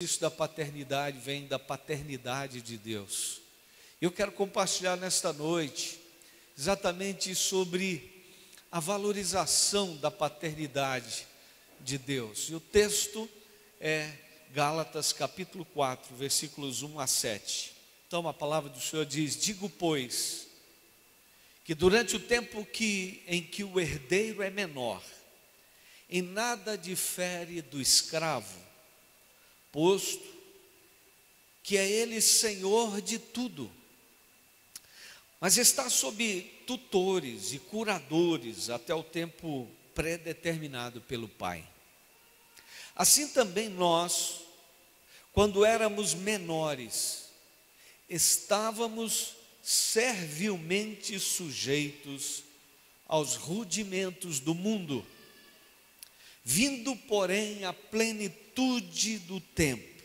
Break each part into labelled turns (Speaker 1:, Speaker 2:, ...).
Speaker 1: Isso da paternidade vem da paternidade de Deus. Eu quero compartilhar nesta noite exatamente sobre a valorização da paternidade de Deus. E o texto é Gálatas capítulo 4, versículos 1 a 7. Então a palavra do Senhor diz: digo, pois, que durante o tempo em que o herdeiro é menor, em nada difere do escravo, posto que é ele senhor de tudo, mas está sob tutores e curadores até o tempo predeterminado pelo Pai. Assim também nós, quando éramos menores, estávamos servilmente sujeitos aos rudimentos do mundo. Vindo, porém, à plenitude do tempo,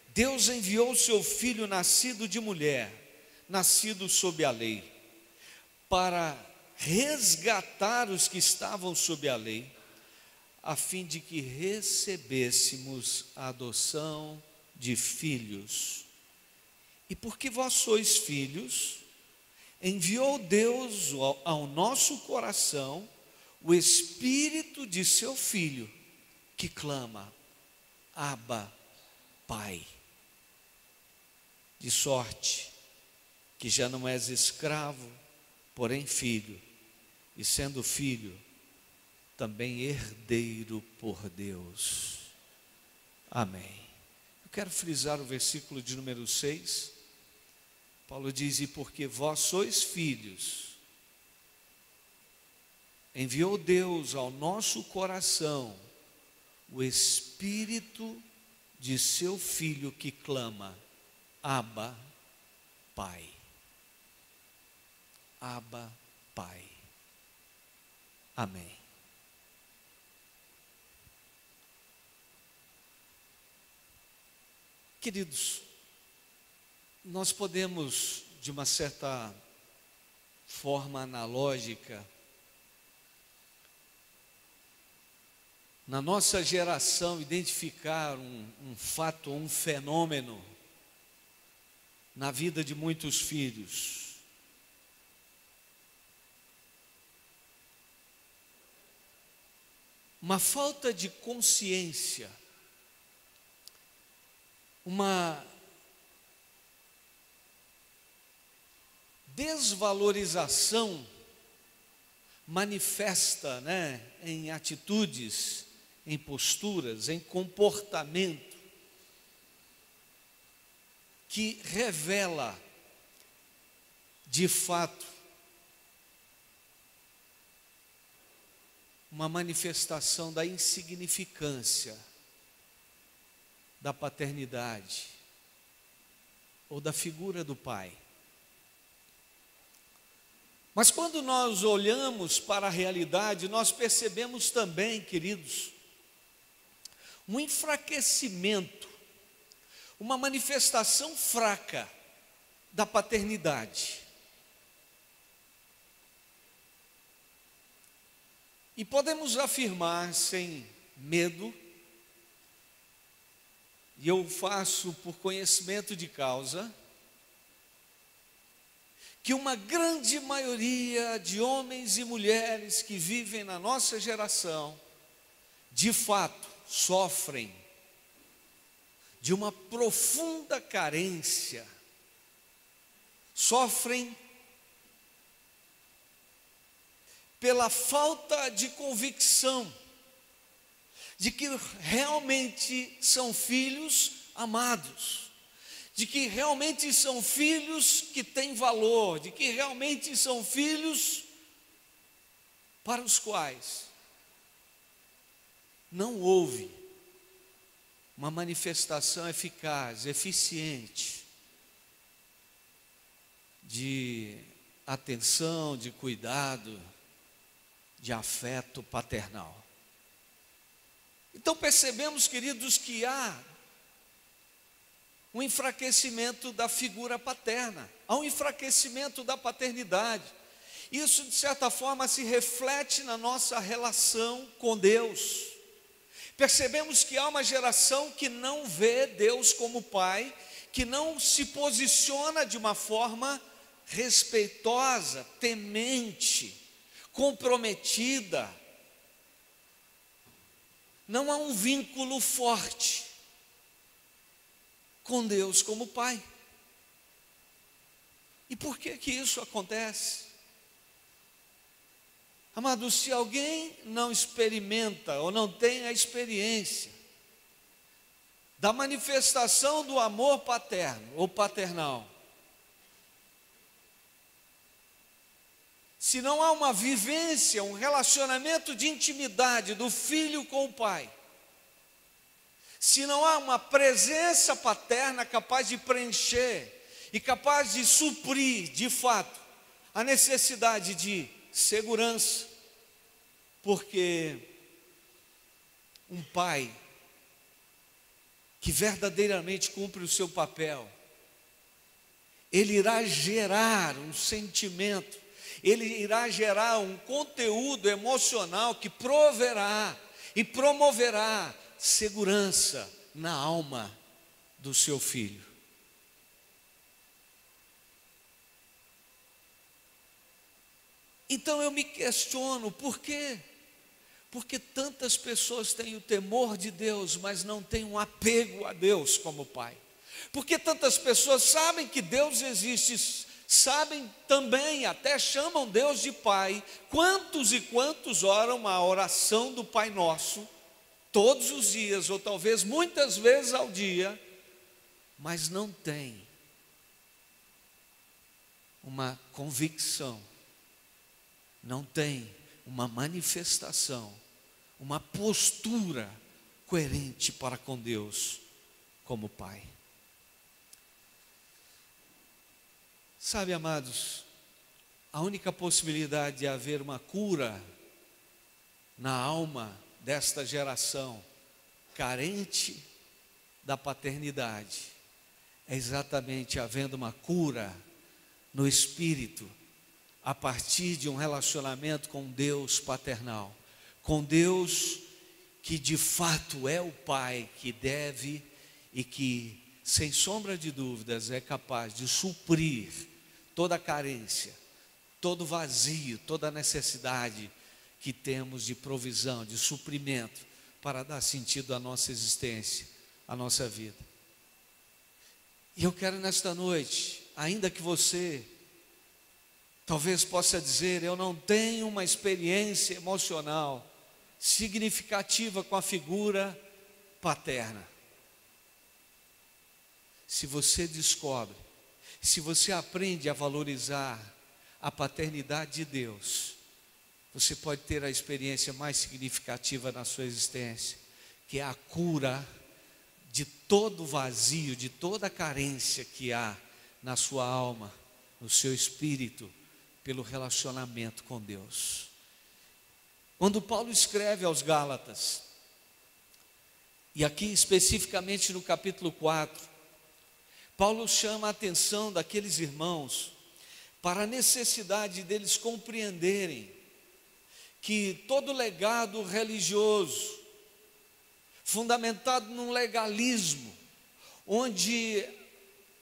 Speaker 1: Deus enviou seu Filho nascido de mulher, nascido sob a lei, para resgatar os que estavam sob a lei, a fim de que recebêssemos a adoção de filhos. E porque vós sois filhos, enviou Deus ao nosso coração o Espírito de seu Filho, que clama: Abba, Pai. De sorte que já não és escravo, porém filho, e sendo filho, também herdeiro por Deus. Amém. Eu quero frisar o versículo de número 6. Paulo diz: e porque vós sois filhos, enviou Deus ao nosso coração o Espírito de seu Filho, que clama: Abba, Pai. Abba, Pai. Amém. Queridos, nós podemos, de uma certa forma analógica, na nossa geração, identificar um fato, um fenômeno na vida de muitos filhos. Uma falta de consciência, uma desvalorização manifesta, em atitudes, em posturas, em comportamento, que revela, de fato, uma manifestação da insignificância da paternidade ou da figura do pai. Mas quando nós olhamos para a realidade, nós percebemos também, queridos, um enfraquecimento, uma manifestação fraca da paternidade. E podemos afirmar sem medo, e eu faço por conhecimento de causa, que uma grande maioria de homens e mulheres que vivem na nossa geração, de fato, sofrem de uma profunda carência, sofrem pela falta de convicção de que realmente são filhos amados, de que realmente são filhos que têm valor, de que realmente são filhos para os quais não houve uma manifestação eficaz, eficiente, de atenção, de cuidado, de afeto paternal. Então percebemos, queridos, que há um enfraquecimento da figura paterna, há um enfraquecimento da paternidade. Isso, de certa forma, se reflete na nossa relação com Deus. Percebemos que há uma geração que não vê Deus como Pai, que não se posiciona de uma forma respeitosa, temente, comprometida. Não há um vínculo forte com Deus como Pai. E por que que isso acontece? Amados, se alguém não experimenta ou não tem a experiência da manifestação do amor paterno ou paternal, se não há uma vivência, um relacionamento de intimidade do filho com o pai, se não há uma presença paterna capaz de preencher e capaz de suprir, de fato, a necessidade de segurança, porque um pai que verdadeiramente cumpre o seu papel, ele irá gerar um sentimento, ele irá gerar um conteúdo emocional que proverá e promoverá segurança na alma do seu filho. Então eu me questiono, por quê? Porque tantas pessoas têm o temor de Deus, mas não têm um apego a Deus como Pai. Porque tantas pessoas sabem que Deus existe, sabem também, até chamam Deus de Pai. Quantos e quantos oram a oração do Pai Nosso, todos os dias, ou talvez muitas vezes ao dia, mas não têm uma convicção, não tem uma manifestação, uma postura coerente para com Deus como Pai. Sabe, amados, a única possibilidade de haver uma cura na alma desta geração carente da paternidade é exatamente havendo uma cura no espírito, a partir de um relacionamento com Deus paternal, com Deus que de fato é o Pai que deve e que, sem sombra de dúvidas, é capaz de suprir toda a carência, todo vazio, toda a necessidade que temos de provisão, de suprimento, para dar sentido à nossa existência, à nossa vida. E eu quero nesta noite, ainda que você talvez possa dizer, eu não tenho uma experiência emocional significativa com a figura paterna. Se você descobre, se você aprende a valorizar a paternidade de Deus, você pode ter a experiência mais significativa na sua existência, que é a cura de todo vazio, de toda carência que há na sua alma, no seu espírito, pelo relacionamento com Deus. Quando Paulo escreve aos Gálatas, e aqui especificamente no capítulo 4, Paulo chama a atenção daqueles irmãos para a necessidade deles compreenderem que todo legado religioso, fundamentado num legalismo, onde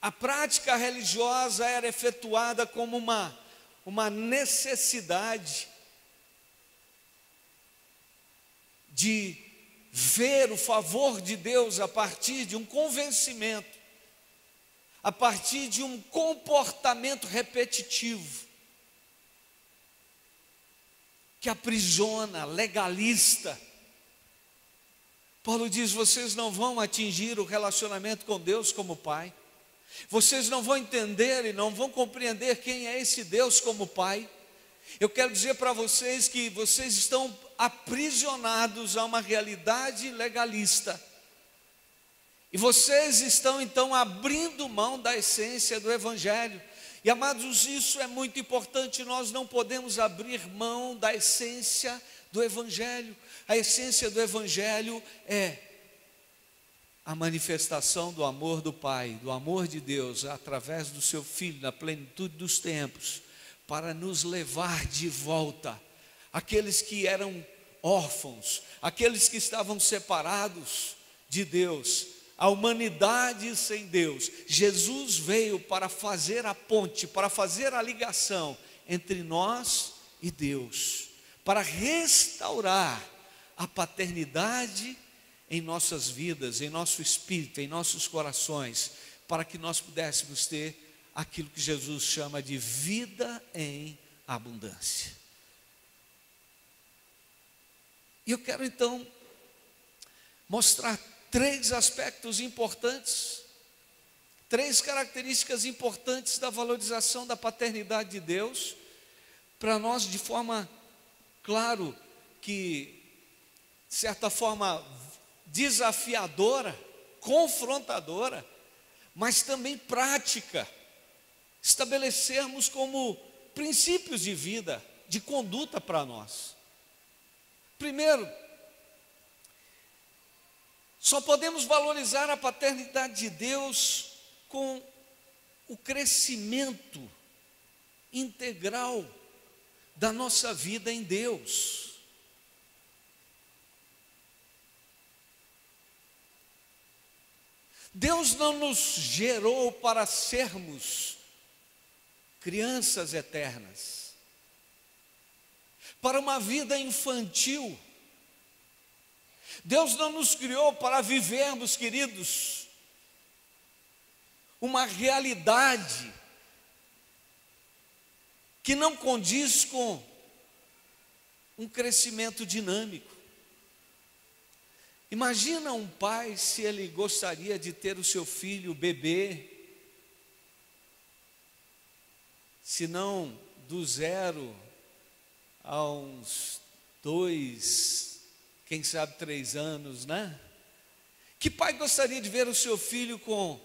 Speaker 1: a prática religiosa era efetuada como uma necessidade de ver o favor de Deus a partir de um convencimento, a partir de um comportamento repetitivo, que aprisiona, legalista. Paulo diz, vocês não vão atingir o relacionamento com Deus como Pai, vocês não vão entender e não vão compreender quem é esse Deus como Pai. Eu quero dizer para vocês que vocês estão aprisionados a uma realidade legalista, e vocês estão então abrindo mão da essência do Evangelho. E amados, isso é muito importante, nós não podemos abrir mão da essência do Evangelho. A essência do Evangelho é a manifestação do amor do Pai, do amor de Deus, através do seu Filho, na plenitude dos tempos, para nos levar de volta, aqueles que eram órfãos, aqueles que estavam separados de Deus, a humanidade sem Deus. Jesus veio para fazer a ponte, para fazer a ligação entre nós e Deus, para restaurar a paternidade em nossas vidas, em nosso espírito, em nossos corações, para que nós pudéssemos ter aquilo que Jesus chama de vida em abundância. E eu quero então mostrar 3 aspectos importantes, 3 características importantes da valorização da paternidade de Deus, para nós de forma, claro, que de certa forma desafiadora, confrontadora, mas também prática, estabelecermos como princípios de vida, de conduta para nós. Primeiro, só podemos valorizar a paternidade de Deus com o crescimento integral da nossa vida em Deus. Deus não nos gerou para sermos crianças eternas, para uma vida infantil. Deus não nos criou para vivermos, queridos, uma realidade que não condiz com um crescimento dinâmico. Imagina um pai se ele gostaria de ter o seu filho bebê, se não do 0 a uns 2, quem sabe 3 anos, né? Que pai gostaria de ver o seu filho com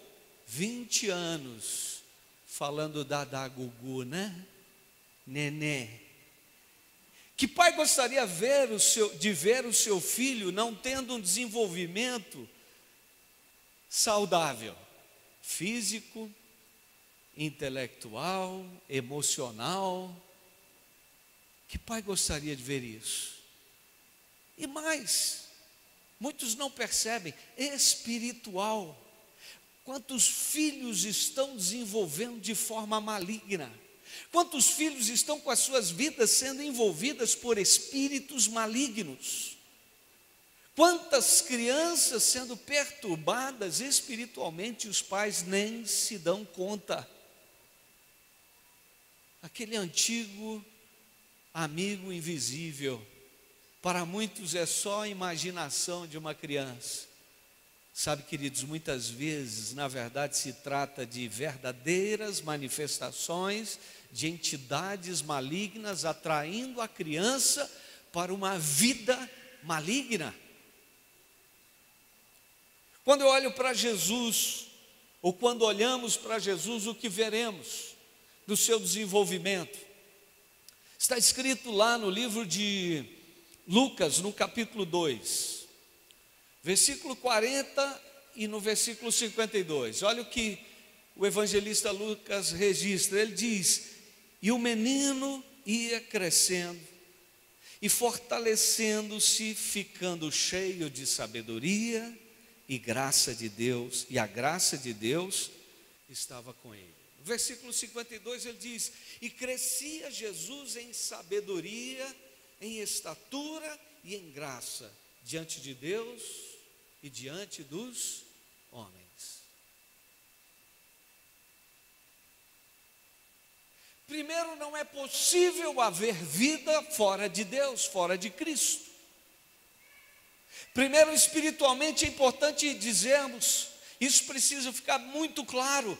Speaker 1: 20 anos, falando dadá gugu, né? Nenê. Que pai gostaria de ver o seu filho não tendo um desenvolvimento saudável, físico, intelectual, emocional? Que pai gostaria de ver isso? E mais, muitos não percebem, espiritual. Quantos filhos estão desenvolvendo de forma maligna? Quantos filhos estão com as suas vidas sendo envolvidas por espíritos malignos? Quantas crianças sendo perturbadas espiritualmente, os pais nem se dão conta. Aquele antigo amigo invisível, para muitos é só a imaginação de uma criança. Sabe, queridos, muitas vezes, na verdade, se trata de verdadeiras manifestações de entidades malignas atraindo a criança para uma vida maligna. Quando eu olho para Jesus, ou quando olhamos para Jesus, o que veremos do seu desenvolvimento? Está escrito lá no livro de Lucas, no capítulo 2. Versículo 40 e no versículo 52, olha o que o evangelista Lucas registra. Ele diz: e o menino ia crescendo e fortalecendo-se, ficando cheio de sabedoria e graça de Deus, e a graça de Deus estava com ele. No versículo 52 ele diz: e crescia Jesus em sabedoria, em estatura e em graça diante de Deus e diante dos homens. Primeiro, não é possível haver vida fora de Deus, fora de Cristo. Primeiro, espiritualmente é importante dizermos, isso precisa ficar muito claro.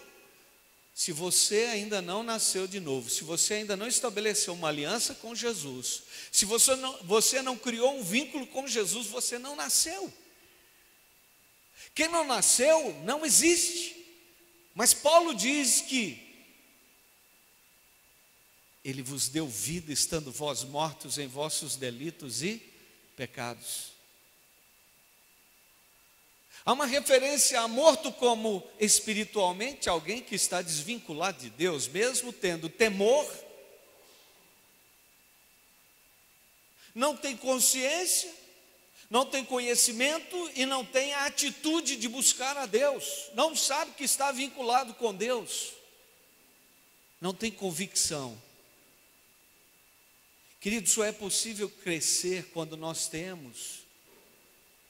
Speaker 1: Se você ainda não nasceu de novo, se você ainda não estabeleceu uma aliança com Jesus, se você não criou um vínculo com Jesus, você não nasceu. Quem não nasceu não existe. Mas Paulo diz que Ele vos deu vida estando vós mortos em vossos delitos e pecados. Há uma referência a morto como espiritualmente alguém que está desvinculado de Deus, mesmo tendo temor, não tem consciência, não tem conhecimento e não tem a atitude de buscar a Deus, não sabe que está vinculado com Deus, não tem convicção. Querido, só é possível crescer quando nós temos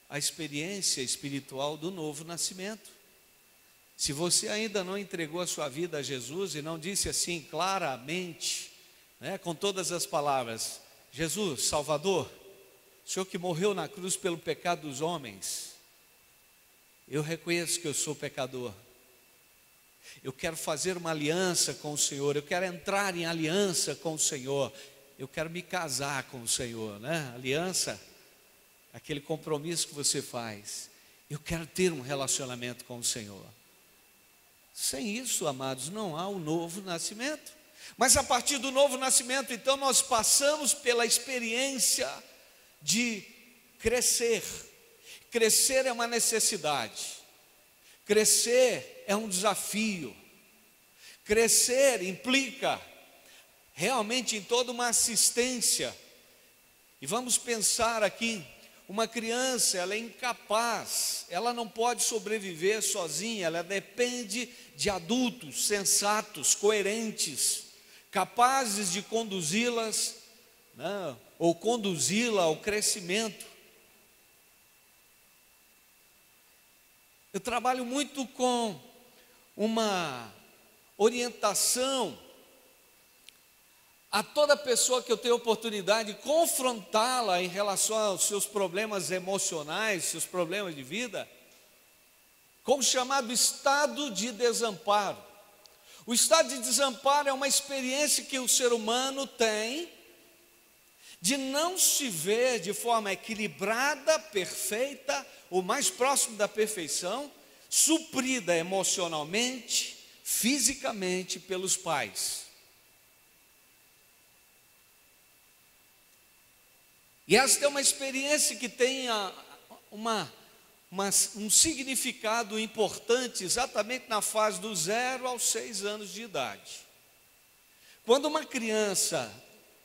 Speaker 1: a experiência espiritual do novo nascimento. Se você ainda não entregou a sua vida a Jesus e não disse assim claramente, né, com todas as palavras: Jesus, Salvador, o Senhor que morreu na cruz pelo pecado dos homens, eu reconheço que eu sou pecador, eu quero fazer uma aliança com o Senhor, eu quero entrar em aliança com o Senhor, eu quero me casar com o Senhor, né? Aliança, aquele compromisso que você faz, eu quero ter um relacionamento com o Senhor. Sem isso, amados, não há o novo nascimento. Mas a partir do novo nascimento, então, nós passamos pela experiência de crescer. Crescer é uma necessidade, crescer é um desafio, crescer implica realmente em toda uma assistência. E vamos pensar aqui, uma criança, ela é incapaz, ela não pode sobreviver sozinha, ela depende de adultos sensatos, coerentes, capazes de conduzi-las, né, ou conduzi-la ao crescimento. Eu trabalho muito com uma orientação a toda pessoa que eu tenho oportunidade de confrontá-la em relação aos seus problemas emocionais, seus problemas de vida, com o chamado estado de desamparo. O estado de desamparo é uma experiência que o ser humano tem de não se ver de forma equilibrada, perfeita, o mais próximo da perfeição, suprida emocionalmente, fisicamente pelos pais. E esta é uma experiência que tem um significado importante exatamente na fase do 0 aos 6 anos de idade. Quando uma criança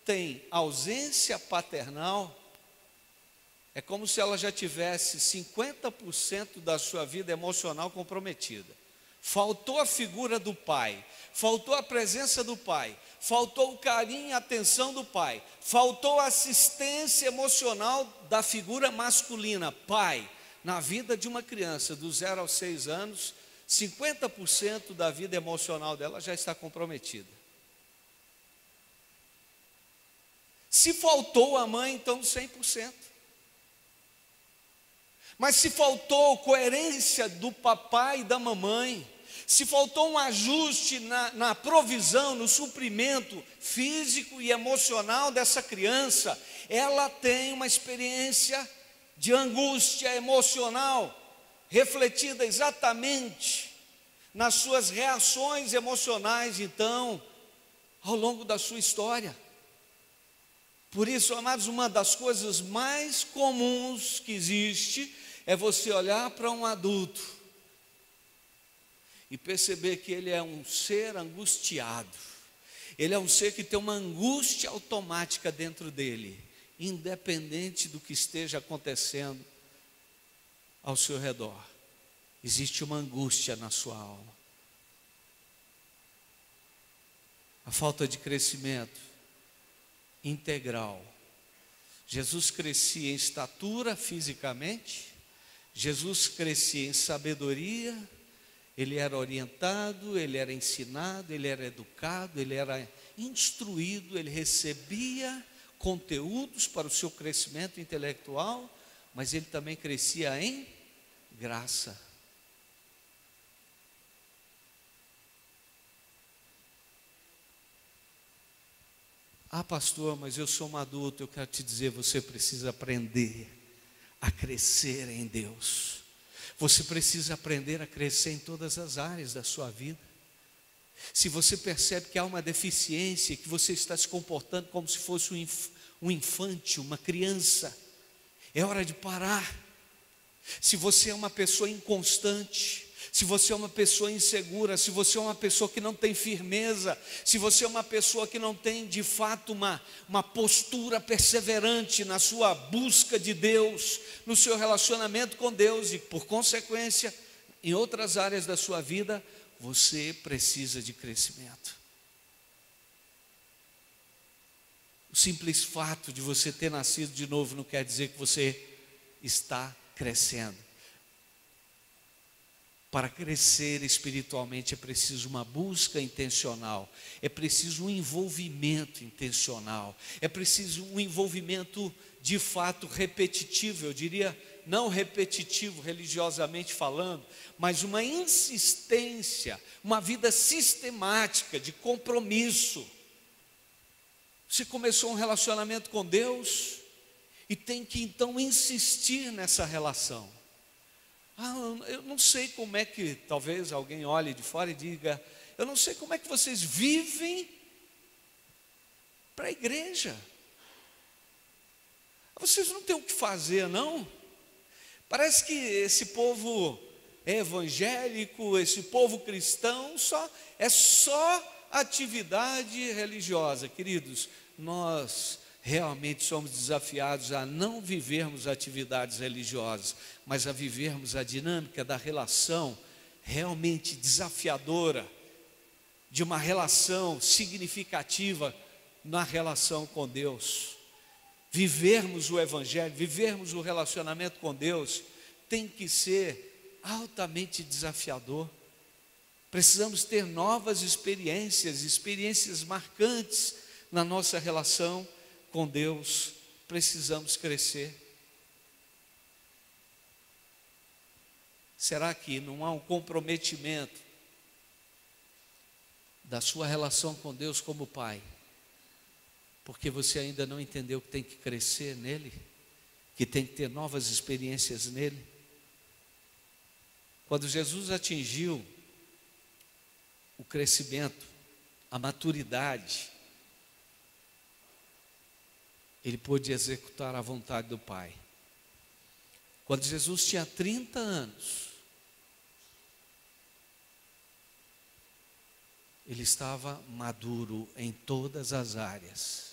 Speaker 1: tem ausência paternal, é como se ela já tivesse 50% da sua vida emocional comprometida. Faltou a figura do pai, faltou a presença do pai, faltou o carinho e a atenção do pai, faltou a assistência emocional da figura masculina, pai. Na vida de uma criança do 0 aos 6 anos, 50% da vida emocional dela já está comprometida. Se faltou a mãe, então 100%. Mas se faltou coerência do papai e da mamãe, se faltou um ajuste na provisão, no suprimento físico e emocional dessa criança, ela tem uma experiência de angústia emocional, refletida exatamente nas suas reações emocionais, então, ao longo da sua história. Por isso, amados, uma das coisas mais comuns que existe é você olhar para um adulto e perceber que ele é um ser angustiado, ele é um ser que tem uma angústia automática dentro dele, independente do que esteja acontecendo ao seu redor, existe uma angústia na sua alma. A falta de crescimento integral. Jesus crescia em estatura fisicamente, Jesus crescia em sabedoria, ele era orientado, ele era ensinado, ele era educado, ele era instruído, ele recebia conteúdos para o seu crescimento intelectual, mas ele também crescia em graça. Ah, pastor, mas eu sou um adulto. Eu quero te dizer, você precisa aprender a crescer em Deus. Você precisa aprender a crescer em todas as áreas da sua vida. Se você percebe que há uma deficiência, que você está se comportando como se fosse um infante, uma criança, é hora de parar. Se você é uma pessoa inconstante, se você é uma pessoa insegura, se você é uma pessoa que não tem firmeza, se você é uma pessoa que não tem de fato uma postura perseverante na sua busca de Deus, no seu relacionamento com Deus e por consequência em outras áreas da sua vida, você precisa de crescimento. O simples fato de você ter nascido de novo não quer dizer que você está crescendo. Para crescer espiritualmente é preciso uma busca intencional, é preciso um envolvimento intencional, é preciso um envolvimento de fato repetitivo, eu diria não repetitivo religiosamente falando, mas uma insistência, uma vida sistemática de compromisso. Você começou um relacionamento com Deus e tem que então insistir nessa relação. Eu não sei como é que, talvez alguém olhe de fora e diga, eu não sei como é que vocês vivem para a igreja. Vocês não têm o que fazer, não? Parece que esse povo evangélico, esse povo cristão, é só atividade religiosa. Queridos, nós realmente somos desafiados a não vivermos atividades religiosas, mas a vivermos a dinâmica da relação realmente desafiadora, de uma relação significativa na relação com Deus. Vivermos o Evangelho, vivermos o relacionamento com Deus, tem que ser altamente desafiador. Precisamos ter novas experiências marcantes na nossa relação com Deus. Precisamos crescer. Será que não há um comprometimento da sua relação com Deus como Pai? Porque você ainda não entendeu que tem que crescer nele, que tem que ter novas experiências nele. Quando Jesus atingiu o crescimento, a maturidade, ele pôde executar a vontade do Pai. Quando Jesus tinha 30 anos, ele estava maduro em todas as áreas,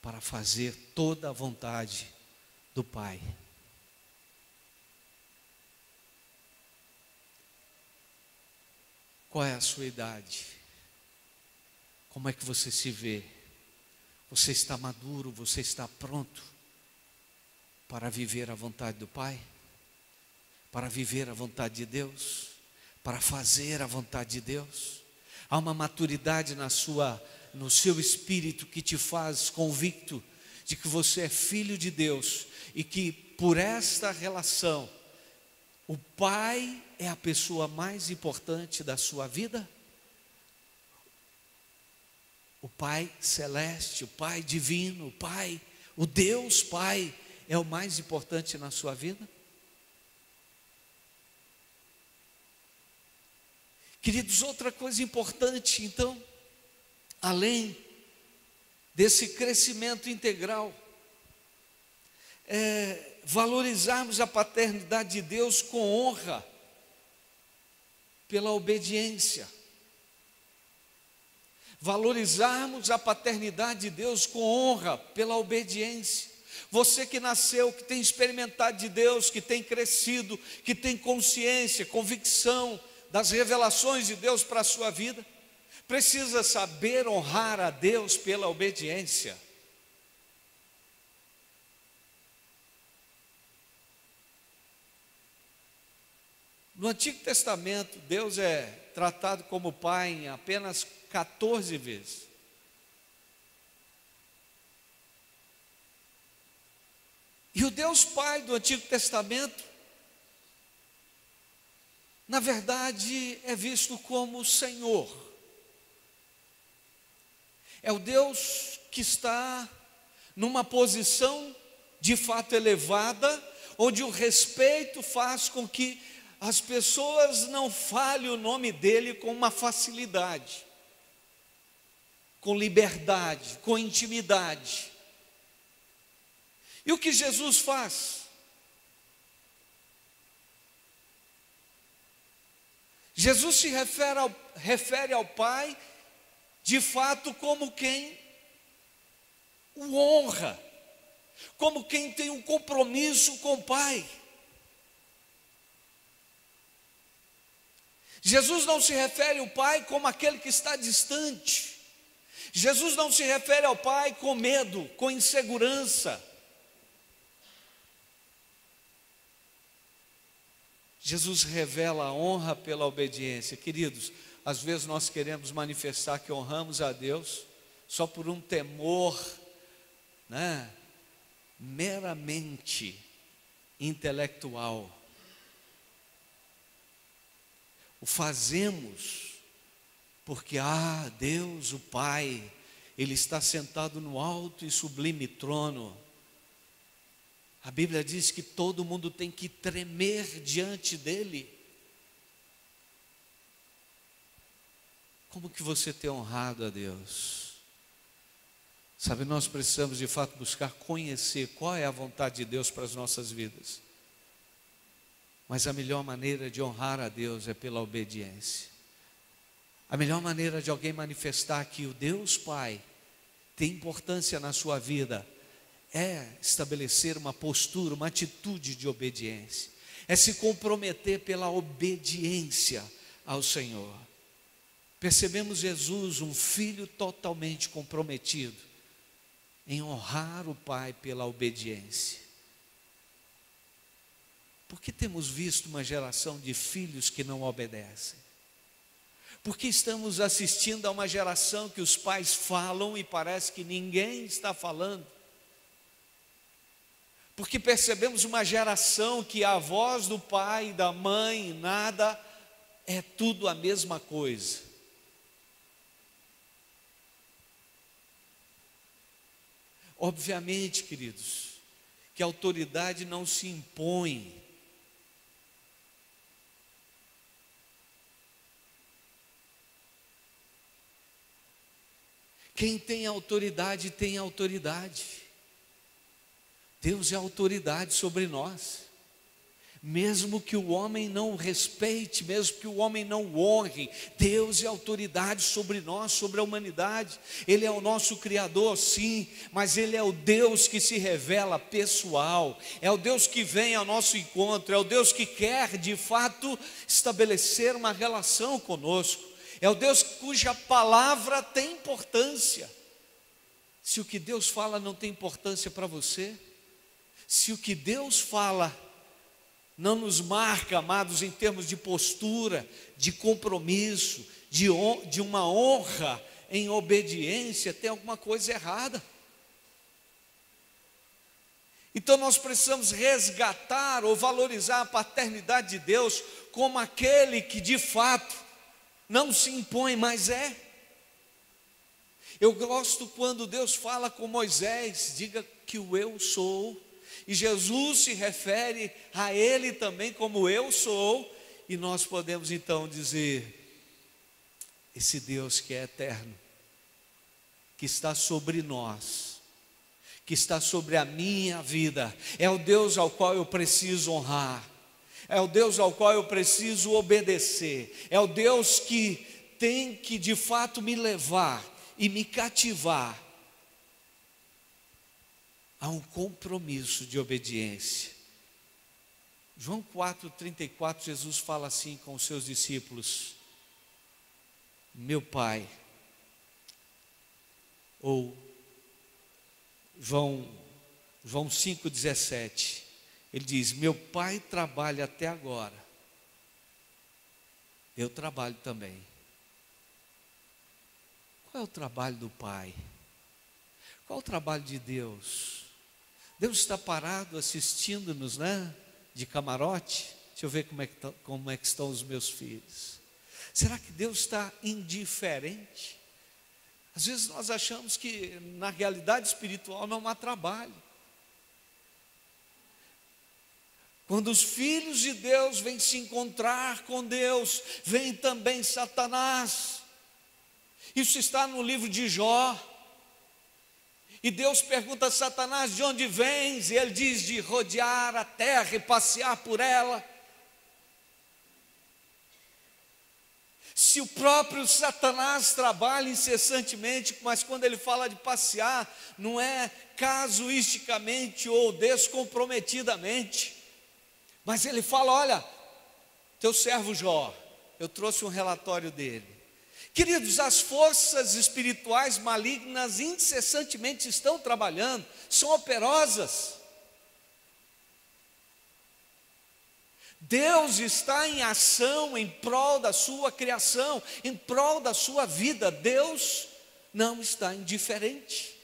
Speaker 1: para fazer toda a vontade do Pai. Qual é a sua idade? Como é que você se vê? Você está maduro? Você está pronto para viver a vontade do Pai? Para viver a vontade de Deus? Para fazer a vontade de Deus? Há uma maturidade no seu espírito que te faz convicto de que você é filho de Deus e que por esta relação o Pai é a pessoa mais importante da sua vida? O Pai celeste, o Pai divino, o Pai, o Deus Pai é o mais importante na sua vida? Queridos, outra coisa importante, então, além desse crescimento integral, é valorizarmos a paternidade de Deus com honra, pela obediência. Valorizarmos a paternidade de Deus com honra, pela obediência. Você que nasceu, que tem experimentado de Deus, que tem crescido, que tem consciência, convicção das revelações de Deus para a sua vida, precisa saber honrar a Deus pela obediência. No Antigo Testamento, Deus é tratado como Pai em apenas 14 vezes. E o Deus Pai do Antigo Testamento, na verdade, é visto como o Senhor. É o Deus que está numa posição de fato elevada, onde o respeito faz com que as pessoas não falem o nome dele com uma facilidade, com liberdade, com intimidade. E o que Jesus faz? Jesus se refere ao Pai, de fato, como quem o honra, como quem tem um compromisso com o Pai. Jesus não se refere ao Pai como aquele que está distante. Jesus não se refere ao Pai com medo, com insegurança. Jesus revela a honra pela obediência. Queridos, às vezes nós queremos manifestar que honramos a Deus só por um temor, né, meramente intelectual. O fazemos porque, Deus, o Pai, Ele está sentado no alto e sublime trono. A Bíblia diz que todo mundo tem que tremer diante dEle. Como que você tem honrado a Deus? Sabe, nós precisamos de fato buscar conhecer qual é a vontade de Deus para as nossas vidas. Mas a melhor maneira de honrar a Deus é pela obediência. A melhor maneira de alguém manifestar que o Deus Pai tem importância na sua vida é estabelecer uma postura, uma atitude de obediência. É se comprometer pela obediência ao Senhor. Percebemos Jesus, um filho totalmente comprometido em honrar o Pai pela obediência. Por que temos visto uma geração de filhos que não obedecem? Porque estamos assistindo a uma geração que os pais falam e parece que ninguém está falando. Porque percebemos uma geração que a voz do pai e da mãe, nada, é tudo a mesma coisa. Obviamente, queridos, que a autoridade não se impõe. Quem tem autoridade, tem autoridade. Deus é autoridade sobre nós. Mesmo que o homem não o respeite, mesmo que o homem não o honre, Deus é autoridade sobre nós, sobre a humanidade. Ele é o nosso Criador, sim, mas Ele é o Deus que se revela pessoal, é o Deus que vem ao nosso encontro, é o Deus que quer de fato estabelecer uma relação conosco, é o Deus cuja palavra tem importância. Se o que Deus fala não tem importância para você, se o que Deus fala não nos marca, amados, em termos de postura, de compromisso, de uma honra em obediência, tem alguma coisa errada. Então nós precisamos resgatar ou valorizar a paternidade de Deus como aquele que de fato não se impõe, mas é. Eu gosto quando Deus fala com Moisés, diga que o eu sou. E Jesus se refere a Ele também como eu sou, e nós podemos então dizer, esse Deus que é eterno, que está sobre nós, que está sobre a minha vida, é o Deus ao qual eu preciso honrar, é o Deus ao qual eu preciso obedecer, é o Deus que tem que de fato me levar e me cativar há um compromisso de obediência. João 4,34, Jesus fala assim com os seus discípulos: meu Pai, ou João 5,17, ele diz: meu Pai trabalha até agora, eu trabalho também. Qual é o trabalho do Pai? Qual é o trabalho de Deus? Deus está parado assistindo-nos, né? De camarote. Deixa eu ver como é que estão os meus filhos. Será que Deus está indiferente? Às vezes nós achamos que na realidade espiritual não há trabalho. Quando os filhos de Deus vêm se encontrar com Deus, vem também Satanás. Isso está no livro de Jó. E Deus pergunta a Satanás: de onde vens? E ele diz: de rodear a terra e passear por ela. Se o próprio Satanás trabalha incessantemente, mas quando ele fala de passear, não é casuisticamente ou descomprometidamente, mas ele fala: olha, teu servo Jó, eu trouxe um relatório dele. Queridos, as forças espirituais malignas incessantemente estão trabalhando, são operosas. Deus está em ação em prol da sua criação, em prol da sua vida. Deus não está indiferente.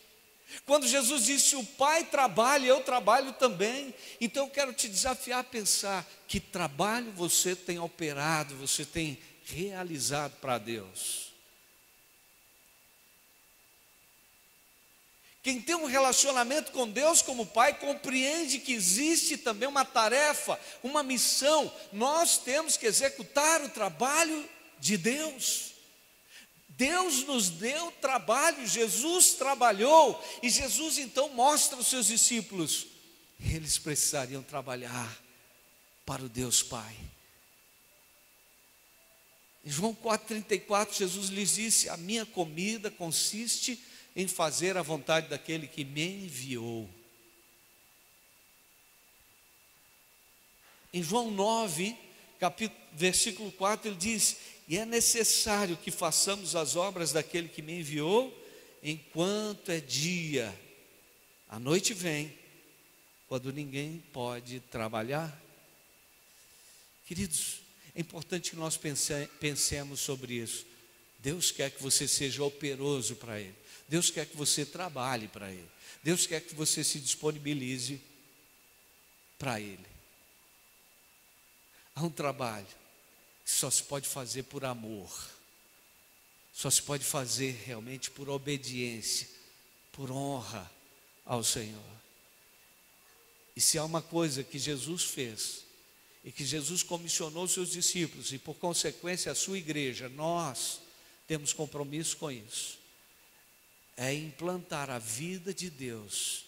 Speaker 1: Quando Jesus disse: o Pai trabalha, eu trabalho também. Então eu quero te desafiar a pensar: que trabalho você tem operado, você tem realizado para Deus? Quem tem um relacionamento com Deus como Pai, compreende que existe também uma tarefa, uma missão. Nós temos que executar o trabalho de Deus. Deus nos deu trabalho, Jesus trabalhou, e Jesus então mostra aos seus discípulos: eles precisariam trabalhar para o Deus Pai. Em João 4,34, Jesus lhes disse: a minha comida consiste em fazer a vontade daquele que me enviou. Em João 9, versículo 4, ele diz: e é necessário que façamos as obras daquele que me enviou, enquanto é dia. A noite vem, quando ninguém pode trabalhar. Queridos, é importante que nós pensemos sobre isso. Deus quer que você seja operoso para Ele. Deus quer que você trabalhe para Ele. Deus quer que você se disponibilize para Ele. Há um trabalho que só se pode fazer por amor, só se pode fazer realmente por obediência, por honra ao Senhor. E se há uma coisa que Jesus fez, e que Jesus comissionou os seus discípulos, e por consequência a sua igreja, nós temos compromisso com isso, é implantar a vida de Deus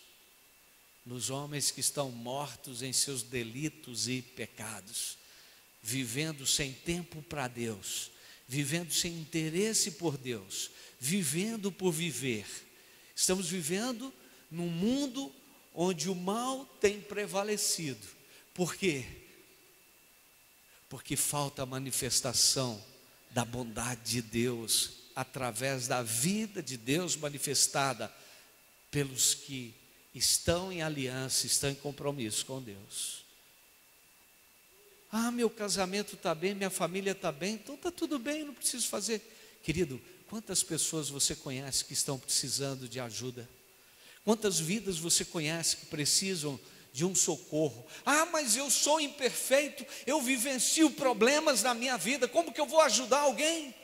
Speaker 1: nos homens que estão mortos em seus delitos e pecados, vivendo sem tempo para Deus, vivendo sem interesse por Deus, vivendo por viver. Estamos vivendo num mundo onde o mal tem prevalecido. Por quê? Porque falta a manifestação da bondade de Deus através da vida de Deus manifestada pelos que estão em aliança, estão em compromisso com Deus. Ah, meu casamento está bem, minha família está bem, então está tudo bem, não preciso fazer. Querido, quantas pessoas você conhece que estão precisando de ajuda? Quantas vidas você conhece que precisam de um socorro? Ah, mas eu sou imperfeito, eu vivencio problemas na minha vida, como que eu vou ajudar alguém?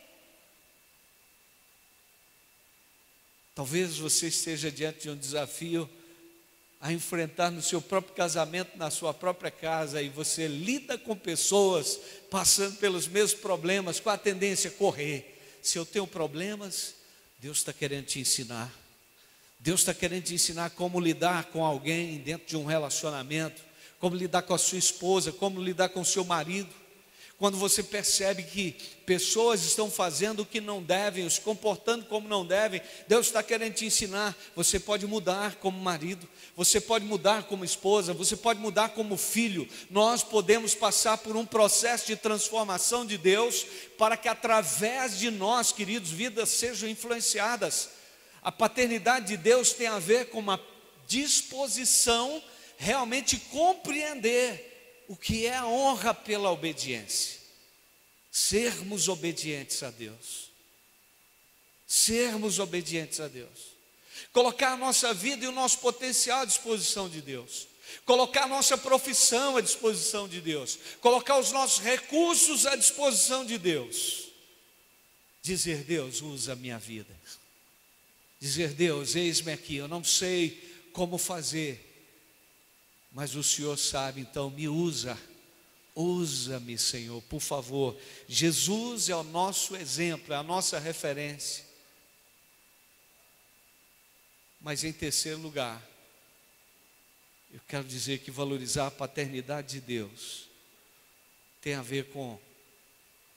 Speaker 1: Talvez você esteja diante de um desafio a enfrentar no seu próprio casamento, na sua própria casa, e você lida com pessoas passando pelos mesmos problemas, com a tendência a correr. Se eu tenho problemas, Deus está querendo te ensinar. Deus está querendo te ensinar como lidar com alguém dentro de um relacionamento, como lidar com a sua esposa, como lidar com o seu marido. Quando você percebe que pessoas estão fazendo o que não devem, se comportando como não devem, Deus está querendo te ensinar. Você pode mudar como marido, você pode mudar como esposa, você pode mudar como filho. Nós podemos passar por um processo de transformação de Deus, para que através de nós, queridos, vidas sejam influenciadas. A paternidade de Deus tem a ver com uma disposição realmente compreender o que é a honra pela obediência. Sermos obedientes a Deus. Sermos obedientes a Deus. Colocar a nossa vida e o nosso potencial à disposição de Deus. Colocar a nossa profissão à disposição de Deus. Colocar os nossos recursos à disposição de Deus. Dizer: Deus, usa a minha vida. Dizer: Deus, eis-me aqui, eu não sei como fazer, mas o Senhor sabe, então me usa. Usa-me, Senhor, por favor. Jesus é o nosso exemplo, é a nossa referência. Mas em terceiro lugar, eu quero dizer que valorizar a paternidade de Deus tem a ver com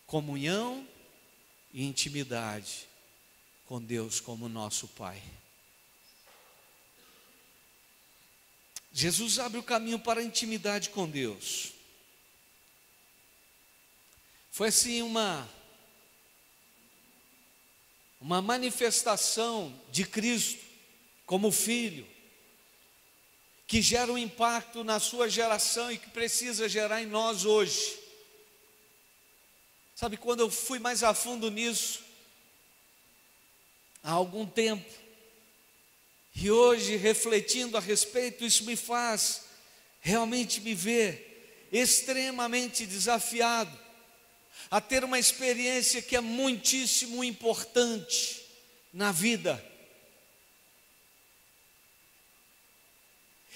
Speaker 1: comunhão e intimidade com Deus como nosso Pai. Jesus abre o caminho para a intimidade com Deus. Foi assim uma manifestação de Cristo como Filho, que gera um impacto na sua geração e que precisa gerar em nós hoje. Sabe, quando eu fui mais a fundo nisso, há algum tempo, e hoje, refletindo a respeito, isso me faz realmente me ver extremamente desafiado a ter uma experiência que é muitíssimo importante na vida.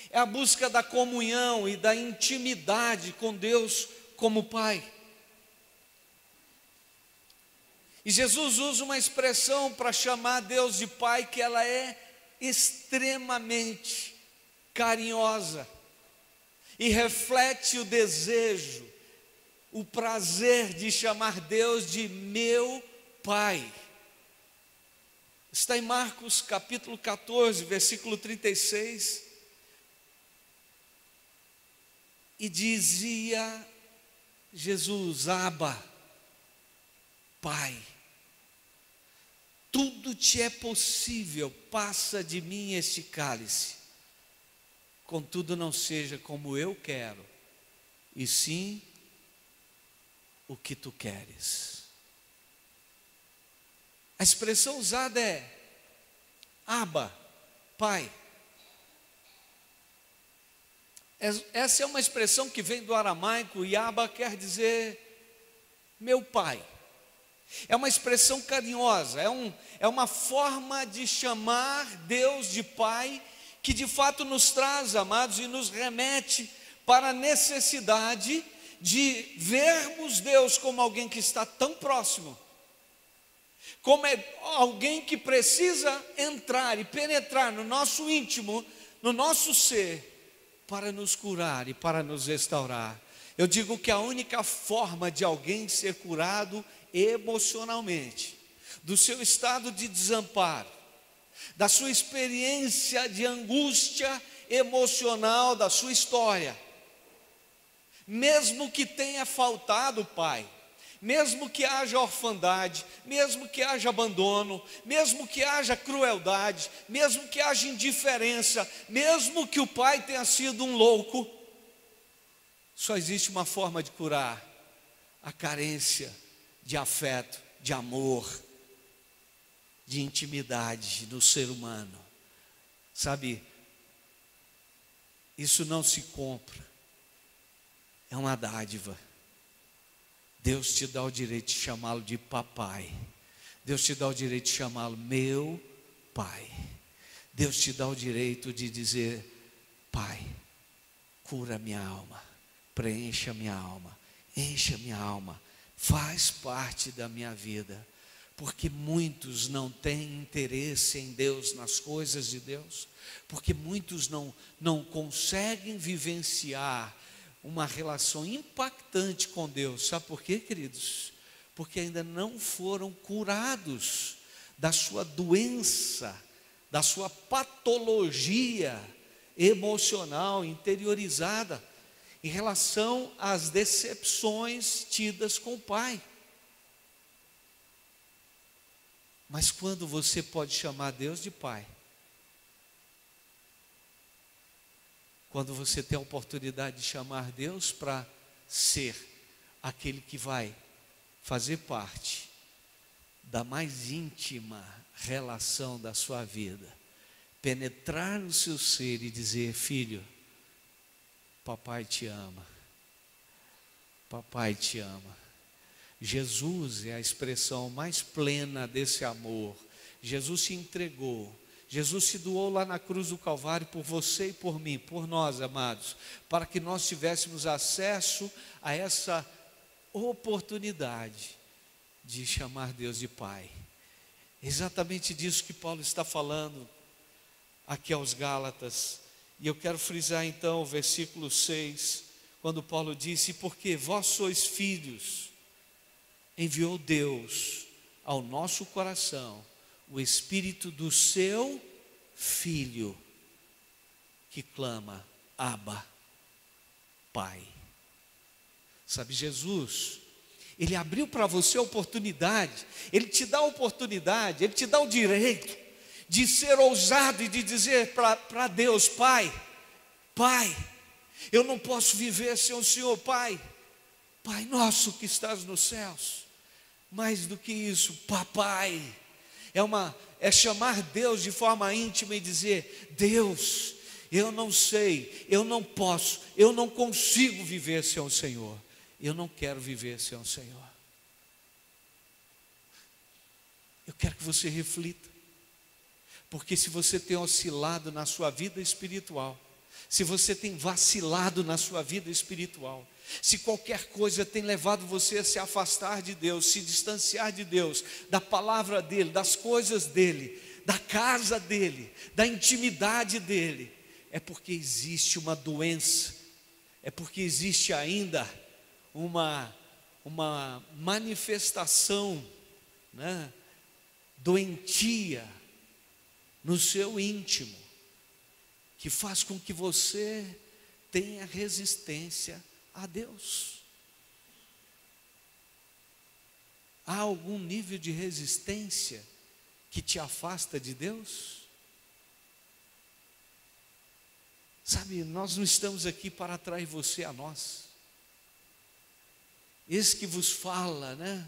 Speaker 1: É a busca da comunhão e da intimidade com Deus como Pai. E Jesus usa uma expressão para chamar Deus de Pai, que ela é extremamente carinhosa e reflete o desejo, o prazer de chamar Deus de meu Pai. Está em Marcos capítulo 14, versículo 36. E dizia Jesus: Abba, Pai, tudo te é possível, passa de mim este cálice, contudo não seja como eu quero, e sim o que tu queres. A expressão usada é Abba, Pai. Essa é uma expressão que vem do aramaico, e Abba quer dizer meu Pai. É uma expressão carinhosa, é uma forma de chamar Deus de Pai, que de fato nos traz, amados, e nos remete para a necessidade de vermos Deus como alguém que está tão próximo, como alguém que precisa entrar e penetrar no nosso íntimo, no nosso ser, para nos curar e para nos restaurar. Eu digo que a única forma de alguém ser curado emocionalmente, do seu estado de desamparo, da sua experiência de angústia emocional, da sua história, mesmo que tenha faltado Pai, mesmo que haja orfandade, mesmo que haja abandono, mesmo que haja crueldade, mesmo que haja indiferença, mesmo que o pai tenha sido um louco, só existe uma forma de curar: a carência de afeto, de amor, de intimidade no ser humano. Sabe, isso não se compra, é uma dádiva. Deus te dá o direito de chamá-lo de papai. Deus te dá o direito de chamá-lo meu Pai. Deus te dá o direito de dizer: Pai, cura minha alma, preencha minha alma, encha minha alma, faz parte da minha vida. Porque muitos não têm interesse em Deus, nas coisas de Deus, porque muitos não conseguem vivenciar uma relação impactante com Deus. Sabe por quê, queridos? Porque ainda não foram curados da sua doença, da sua patologia emocional interiorizada em relação às decepções tidas com o Pai. Mas quando você pode chamar Deus de Pai? Quando você tem a oportunidade de chamar Deus para ser aquele que vai fazer parte da mais íntima relação da sua vida, penetrar no seu ser e dizer: filho, papai te ama, papai te ama. Jesus é a expressão mais plena desse amor. Jesus se entregou, Jesus se doou lá na cruz do Calvário por você e por mim, por nós, amados, para que nós tivéssemos acesso a essa oportunidade de chamar Deus de Pai. Exatamente disso que Paulo está falando aqui aos Gálatas. E eu quero frisar então o versículo 6, quando Paulo disse: porque vós sois filhos, enviou Deus ao nosso coração o Espírito do seu Filho, que clama: Abba, Pai. Sabe, Jesus, Ele abriu para você a oportunidade, Ele te dá a oportunidade, Ele te dá o direito de ser ousado e de dizer para Deus: Pai, Pai, eu não posso viver sem o Senhor, Pai. Pai nosso que estás nos céus. Mais do que isso, papai. É chamar Deus de forma íntima e dizer: Deus, eu não sei, eu não posso, eu não consigo viver sem o Senhor. Eu não quero viver sem o Senhor. Eu quero que você reflita, porque se você tem oscilado na sua vida espiritual, se você tem vacilado na sua vida espiritual, se qualquer coisa tem levado você a se afastar de Deus, se distanciar de Deus, da palavra dEle, das coisas dEle, da casa dEle, da intimidade dEle, é porque existe uma doença, é porque existe ainda uma manifestação, né, doentia no seu íntimo, que faz com que você tenha resistência a Deus. Há algum nível de resistência que te afasta de Deus? Sabe, nós não estamos aqui para atrair você a nós. Esse que vos fala, né?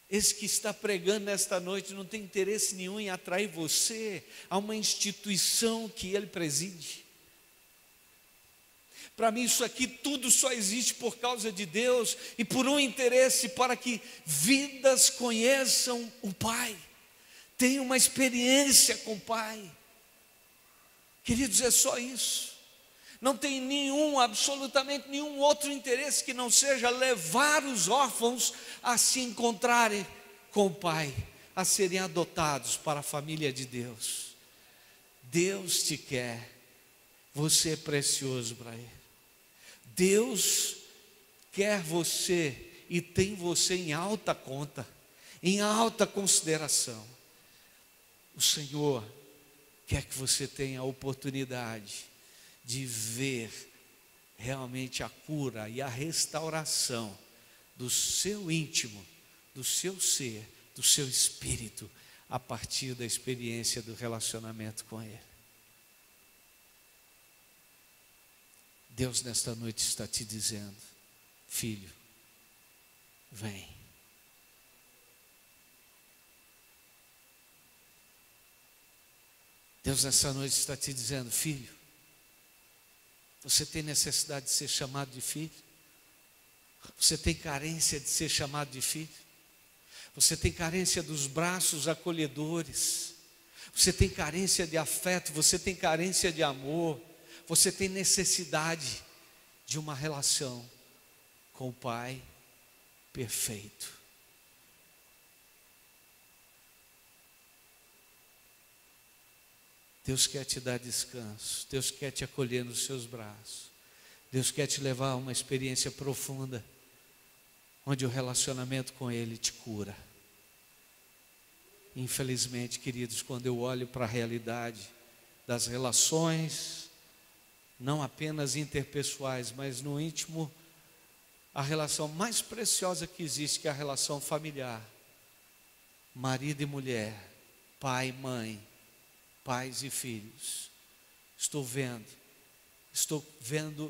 Speaker 1: Esse que está pregando nesta noite não tem interesse nenhum em atrair você a uma instituição que ele preside. Para mim isso aqui tudo só existe por causa de Deus e por um interesse para que vidas conheçam o Pai, tenham uma experiência com o Pai. Queridos, é só isso. Não tem absolutamente nenhum outro interesse que não seja levar os órfãos a se encontrarem com o Pai, a serem adotados para a família de Deus. Deus te quer, você é precioso para Ele. Deus quer você e tem você em alta conta, em alta consideração. O Senhor quer que você tenha a oportunidade de ver realmente a cura e a restauração do seu íntimo, do seu ser, do seu espírito, a partir da experiência do relacionamento com Ele. Deus nesta noite está te dizendo: filho, vem. Deus nessa noite está te dizendo: filho, você tem necessidade de ser chamado de filho? Você tem carência de ser chamado de filho? Você tem carência dos braços acolhedores? Você tem carência de afeto? Você tem carência de amor? Você tem necessidade de uma relação com o Pai perfeito? Deus quer te dar descanso, Deus quer te acolher nos seus braços, Deus quer te levar a uma experiência profunda, onde o relacionamento com Ele te cura. Infelizmente, queridos, quando eu olho para a realidade das relações, não apenas interpessoais, mas no íntimo, a relação mais preciosa que existe, que é a relação familiar, marido e mulher, pai e mãe, pais e filhos, estou vendo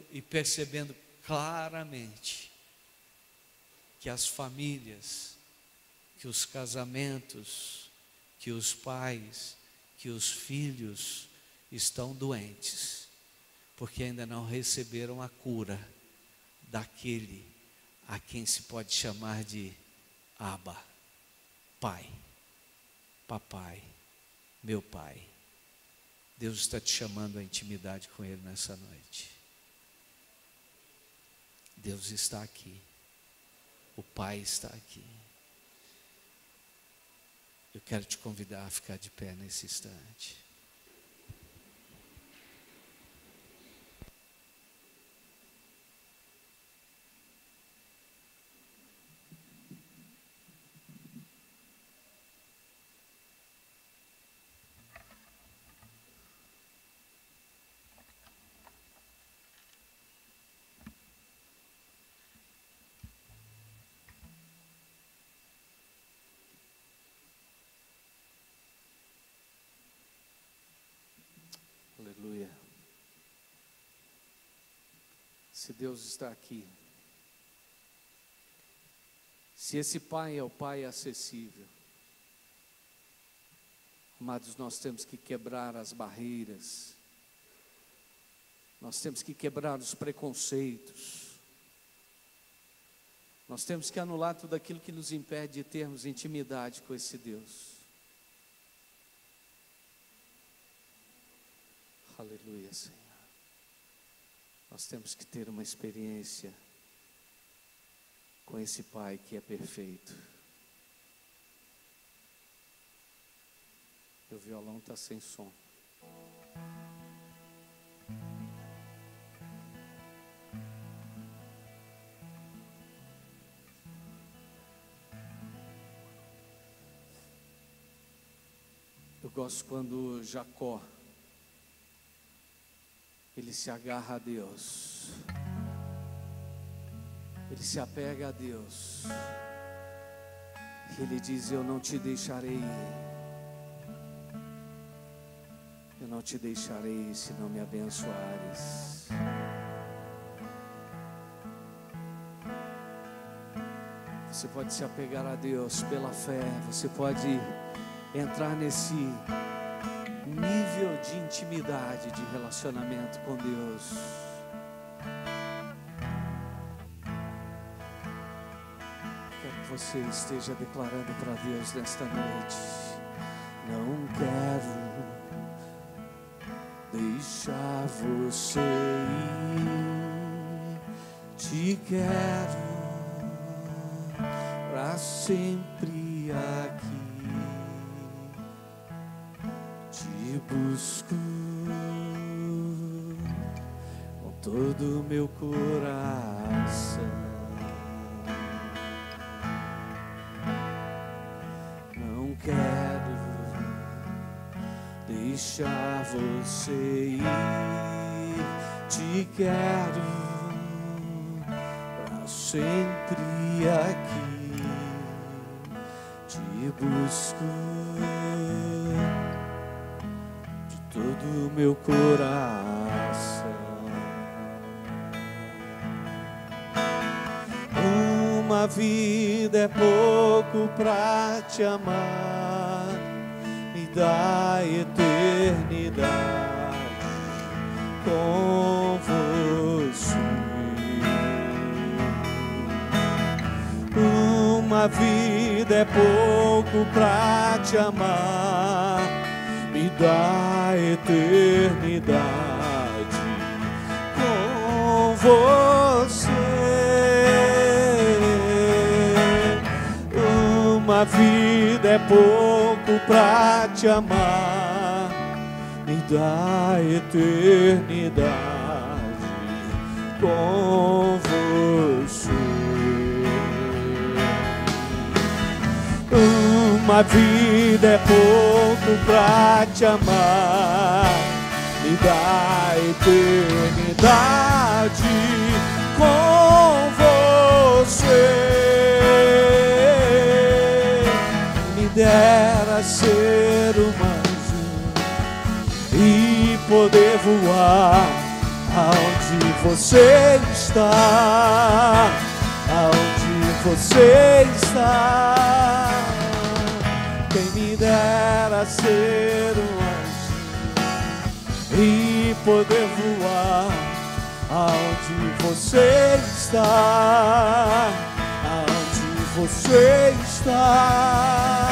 Speaker 1: e percebendo claramente que as famílias, que os casamentos, que os pais, que os filhos estão doentes, porque ainda não receberam a cura daquele a quem se pode chamar de Abba, Pai, Papai, meu Pai. Deus está te chamando à intimidade com Ele nessa noite. Deus está aqui. O Pai está aqui. Eu quero te convidar a ficar de pé nesse instante.
Speaker 2: Aleluia. Se Deus está aqui, se esse Pai é o Pai acessível, amados, nós temos que quebrar as barreiras, nós temos que quebrar os preconceitos, nós temos que anular tudo aquilo que nos impede de termos intimidade com esse Deus. Aleluia, Senhor. Nós temos que ter uma experiência com esse Pai que é perfeito. O violão está sem som. Eu gosto quando Jacó, ele se agarra a Deus, ele se apega a Deus, ele diz: eu não te deixarei, eu não te deixarei se não me abençoares. Você pode se apegar a Deus pela fé, você pode entrar nesse nível de intimidade, de relacionamento com Deus. Quero que você esteja declarando para Deus nesta noite: não quero deixar você ir, te quero para sempre aqui. Te busco com todo o meu coração. Não quero deixar você ir, te quero para sempre aqui. Te busco todo o meu coração. Uma vida é pouco pra te amar, me dá eternidade com você. Uma vida é pouco pra te amar, me dá eternidade com você. Uma vida é pouco pra te amar, me dá eternidade com você. Uma vida é pouco pra te amar, me dá eternidade com você. Me dera ser um anjo e poder voar aonde você está, aonde você está. Quem me dera ser um anjo e poder voar aonde você está, aonde você está.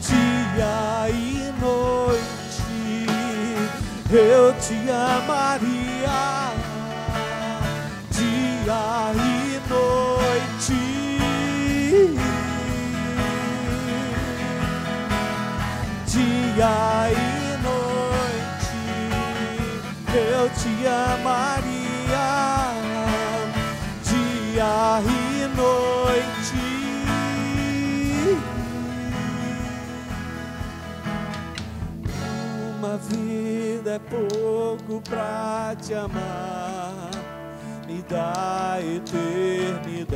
Speaker 2: Dia e noite eu te amaria, dia e noite. Dia e noite eu te amaria, dia e noite. Uma vida é pouco pra te amar, me dá eternidade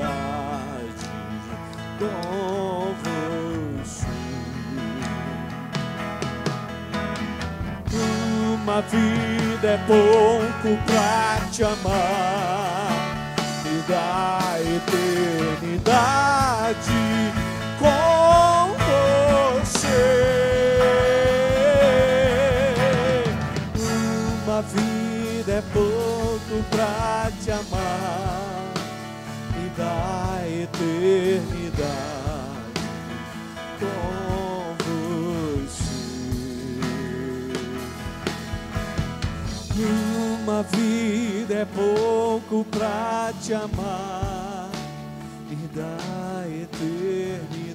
Speaker 2: com você. Uma vida é pouco pra te amar, me dá eternidade com você. Uma vida é pouco pra te amar, me dá eternidade com você. Uma vida é pouco pra te amar, me dá eternidade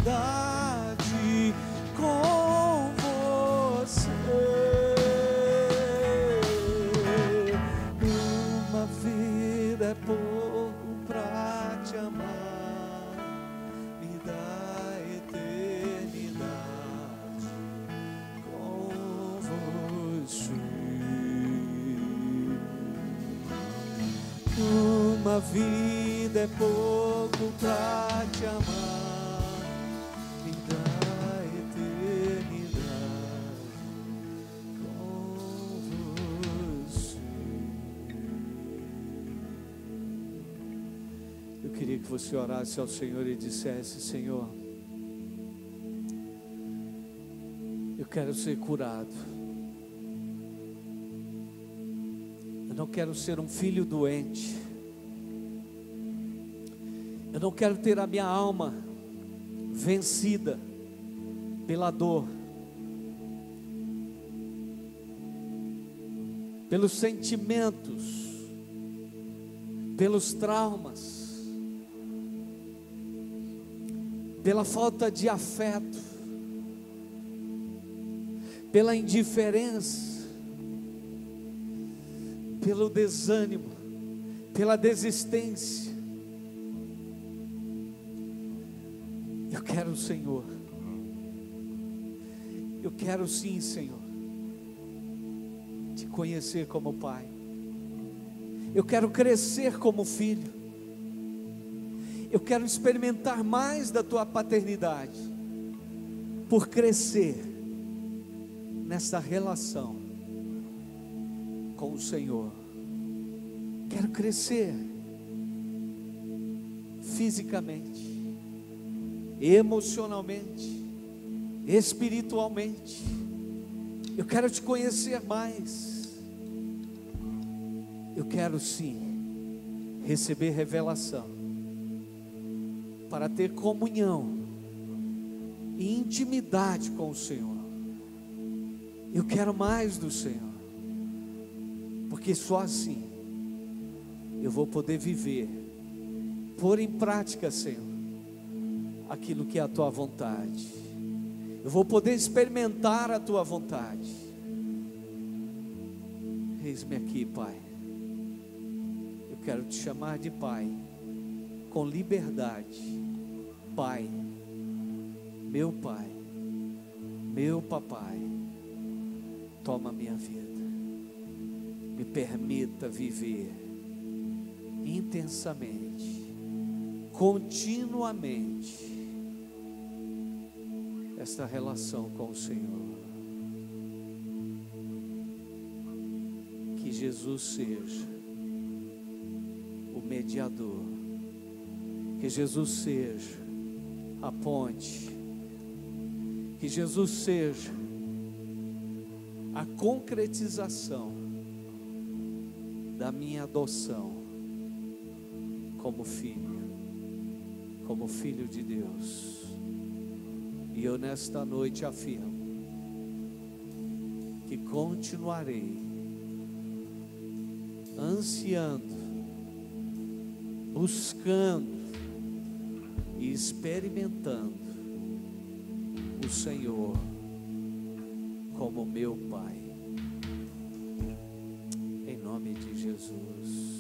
Speaker 2: com você. Uma vida é pouco pra te amar, me dá eternidade com você. Uma vida é pouco pra te amar, me dá eternidade com você. Eu queria que você orasse ao Senhor e dissesse: Senhor, eu quero ser curado. Eu não quero ser um filho doente. Eu não quero ter a minha alma vencida pela dor, pelos sentimentos, pelos traumas, pela falta de afeto, pela indiferença, pelo desânimo, pela desistência. Eu quero o Senhor. Eu quero sim, Senhor, te conhecer como Pai. Eu quero crescer como filho. Eu quero experimentar mais da tua paternidade, por crescer nessa relação com o Senhor. Quero crescer fisicamente, emocionalmente, espiritualmente. Eu quero te conhecer mais. Eu quero sim receber revelação, para ter comunhão e intimidade com o Senhor. Eu quero mais do Senhor, porque só assim eu vou poder viver, pôr em prática, Senhor, aquilo que é a tua vontade. Eu vou poder experimentar a tua vontade. Eis-me aqui, Pai. Eu quero te chamar de Pai, com liberdade. Pai, meu Pai, meu Papai, toma minha vida. Me permita viver intensamente, continuamente, esta relação com o Senhor. Que Jesus seja o mediador, que Jesus seja a ponte, que Jesus seja a concretização da minha adoção como filho de Deus. E eu nesta noite afirmo que continuarei ansiando, buscando e experimentando o Senhor como meu Pai, em nome de Jesus.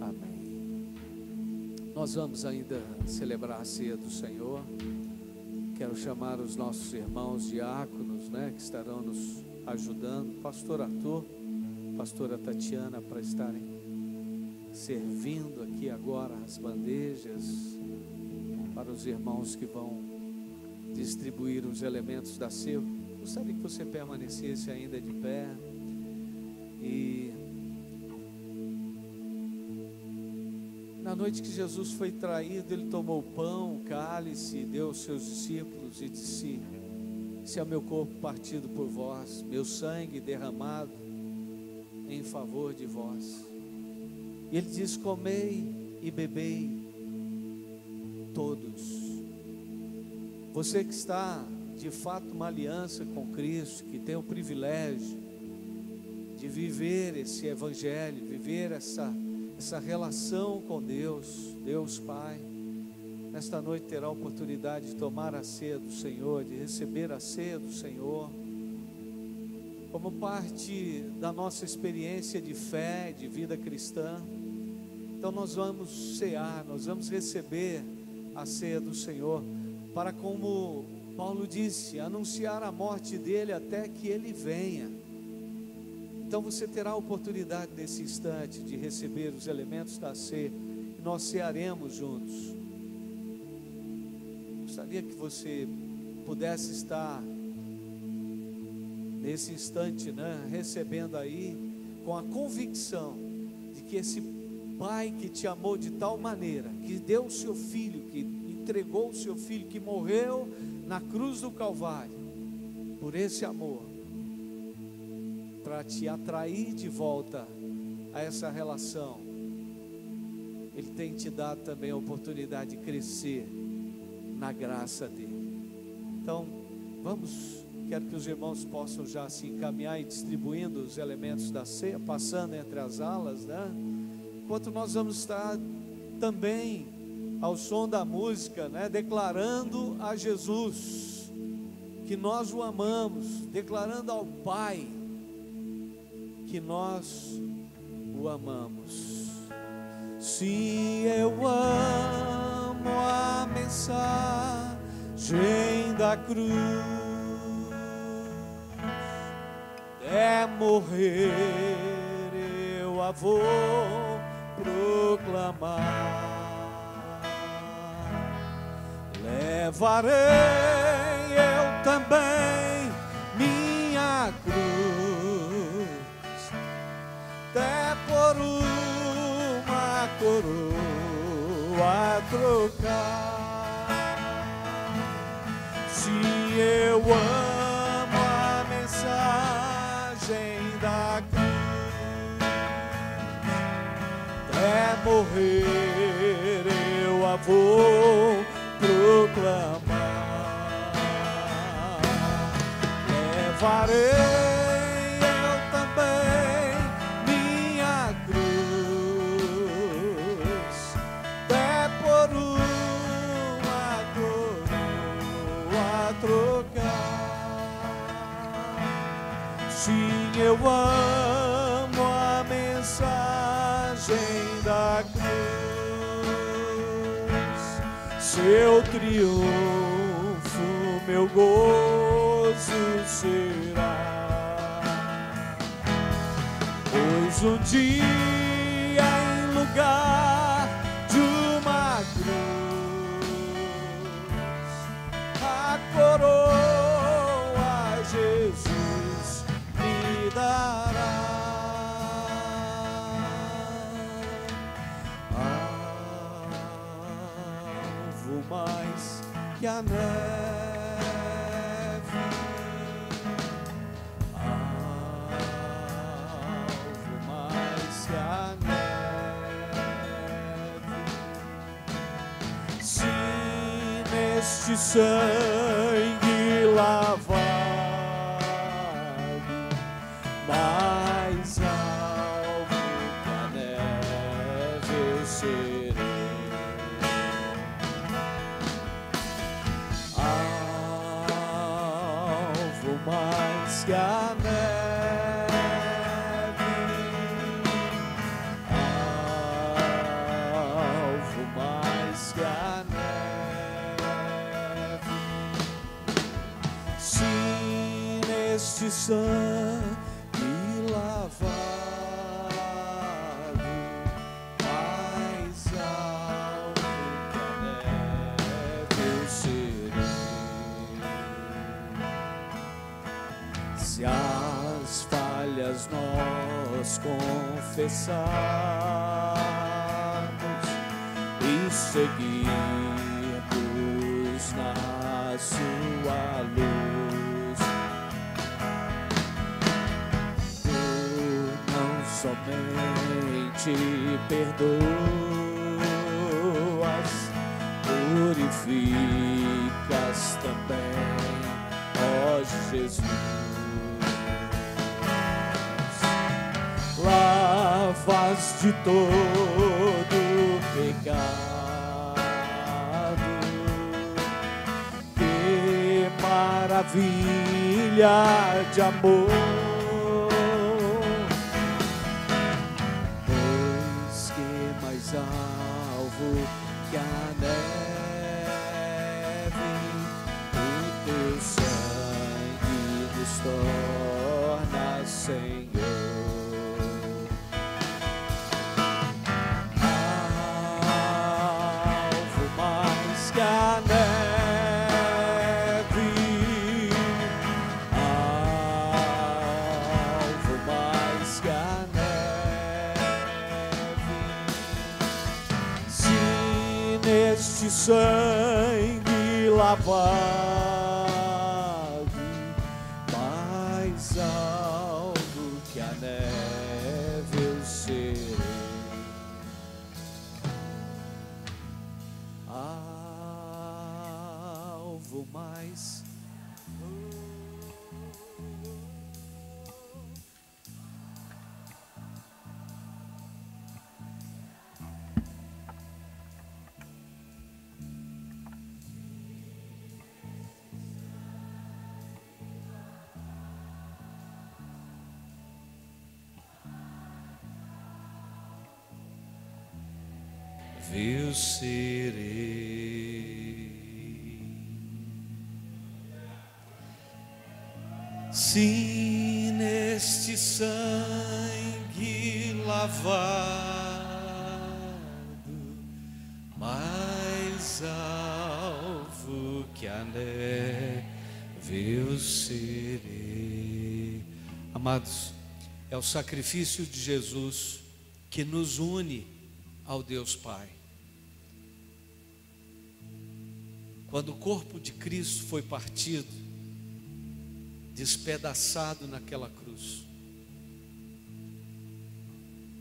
Speaker 2: Amém. Nós vamos ainda celebrar a ceia do Senhor. Quero chamar os nossos irmãos diáconos, que estarão nos ajudando, pastor Arthur, pastora Tatiana, para estarem servindo aqui agora as bandejas para os irmãos que vão distribuir os elementos da ceia. Gostaria que você permanecesse ainda de pé. E na noite que Jesus foi traído, ele tomou o pão, o cálice, deu aos seus discípulos e disse: esse é o meu corpo partido por vós, meu sangue derramado em favor de vós. E ele diz: comei e bebei todos. Você que está de fato uma aliança com Cristo, que tem o privilégio de viver esse evangelho, viver essa relação com Deus, Deus Pai, nesta noite terá a oportunidade de tomar a ceia do Senhor, de receber a ceia do Senhor, como parte da nossa experiência de fé, de vida cristã. Então nós vamos cear, nós vamos receber a ceia do Senhor, para, como Paulo disse, anunciar a morte dele até que ele venha. Então você terá a oportunidade nesse instante de receber os elementos da ceia, e nós cearemos juntos. Gostaria que você pudesse estar nesse instante, recebendo aí, com a convicção de que esse Pai que te amou de tal maneira, que deu o seu Filho, que entregou o seu Filho, que morreu na cruz do Calvário, por esse amor, para te atrair de volta a essa relação, Ele tem te dado também a oportunidade de crescer na graça dEle. Então, quero que os irmãos possam já se encaminhar e distribuindo os elementos da ceia, passando entre as alas, enquanto nós vamos estar também ao som da música, declarando a Jesus que nós o amamos, declarando ao Pai que nós o amamos. Se eu amo a mensagem da cruz, até morrer eu a vou proclamar. Levarei eu também minha cruz, até por uma coroa trocar. Se eu amo a mensagem da cruz, até morrer eu a vou proclamar. Levarei eu também minha cruz, até por uma coroa trocar. Sim, eu amo a mensagem da cruz, seu triunfo meu gozo será, pois um dia em lugar de uma cruz, a coroa Jesus me dará. Mais que a neve, alvo mais que a neve, se neste sangue lavado, mais alvo que a neve eu serei. Mais que a neve, alvo mais que a neve, se neste sangue lavado, mais alvo que a neve eu serei. mas nós confessarmos e seguirmos na sua luz, tu não somente perdoas, purificas também, ó Jesus. Lavas de todo pecado, que maravilha de amor, pois que mais alvo que a neve, o teu sangue nos torna, Senhor. Sangue lavado, mais alto que a neve eu serei, alvo mais.
Speaker 1: Eu serei, sim, neste sangue lavado, mais alvo que a neve eu serei. Amados, é o sacrifício de Jesus que nos une ao Deus Pai. Quando o corpo de Cristo foi partido, despedaçado naquela cruz,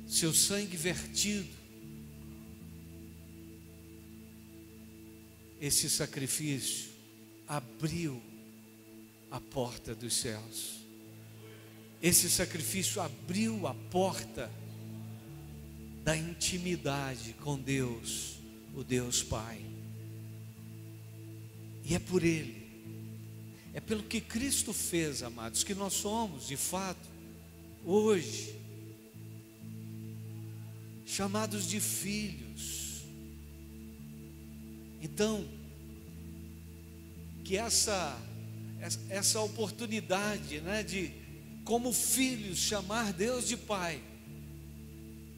Speaker 1: seu sangue vertido, esse sacrifício abriu a porta dos céus. Esse sacrifício abriu a porta da intimidade com Deus, o Deus Pai. E é por Ele, é pelo que Cristo fez, amados, que nós somos, de fato, hoje, chamados de filhos. Então, que essa oportunidade, né, de, como filhos, chamar Deus de Pai,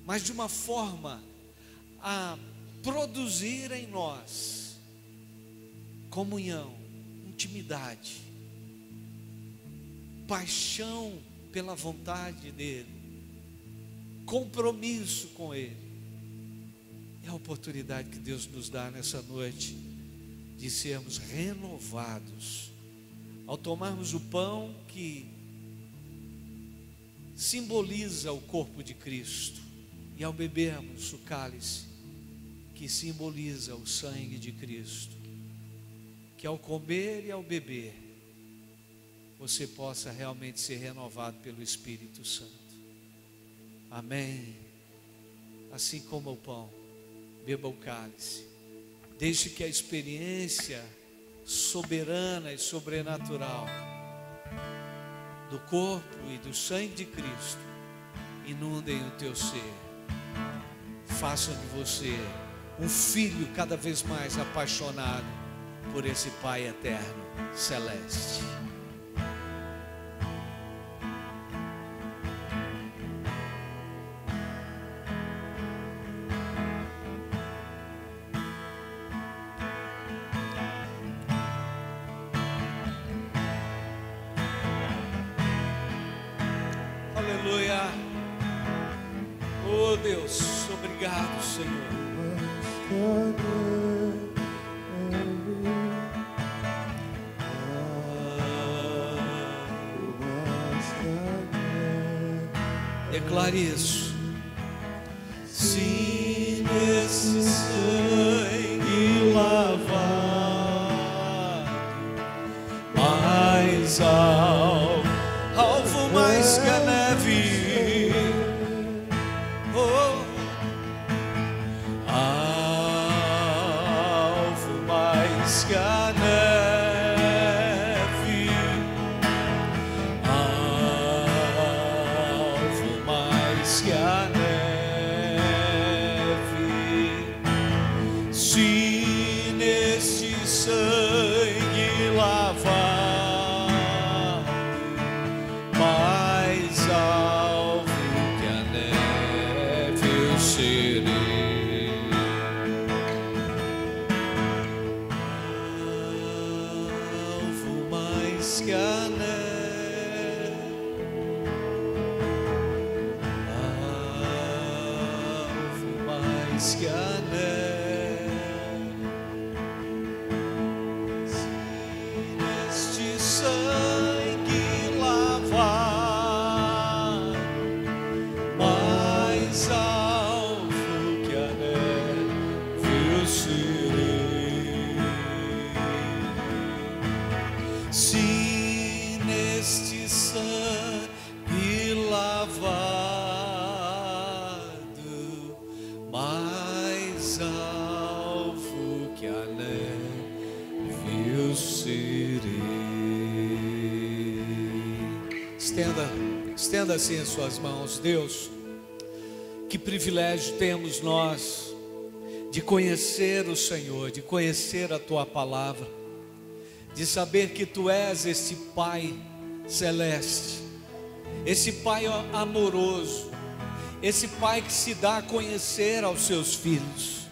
Speaker 1: mas de uma forma a produzir em nós comunhão, intimidade, paixão pela vontade dEle, compromisso com Ele. É a oportunidade que Deus nos dá nessa noite de sermos renovados ao tomarmos o pão que simboliza o corpo de Cristo e ao bebermos o cálice que simboliza o sangue de Cristo. Que ao comer e ao beber, você possa realmente ser renovado pelo Espírito Santo. Amém. Assim como o pão, beba o cálice. Deixe que a experiência soberana e sobrenatural do corpo e do sangue de Cristo inundem o teu ser. Façam de você um filho cada vez mais apaixonado por esse Pai eterno, celeste. Aleluia. Aleluia. Oh Deus, obrigado, Senhor. Declare isso. Se nesse sangue lavar, mais alvo mais que a neve, oh, alvo mais que a neve, alvo mais que a neve. Se neste sangue lavar, mais alvo que a neve eu serei. Alvo mais que a neve, alvo mais que a neve. Sangue lavar, mais alvo que a neve eu serei. Se neste sangue lavado, mais alvo que a neve eu serei. Estenda assim as suas mãos. Deus, que privilégio temos nós de conhecer o Senhor, de conhecer a Tua palavra, de saber que Tu és esse Pai celeste, esse Pai amoroso, esse Pai que se dá a conhecer aos Seus filhos,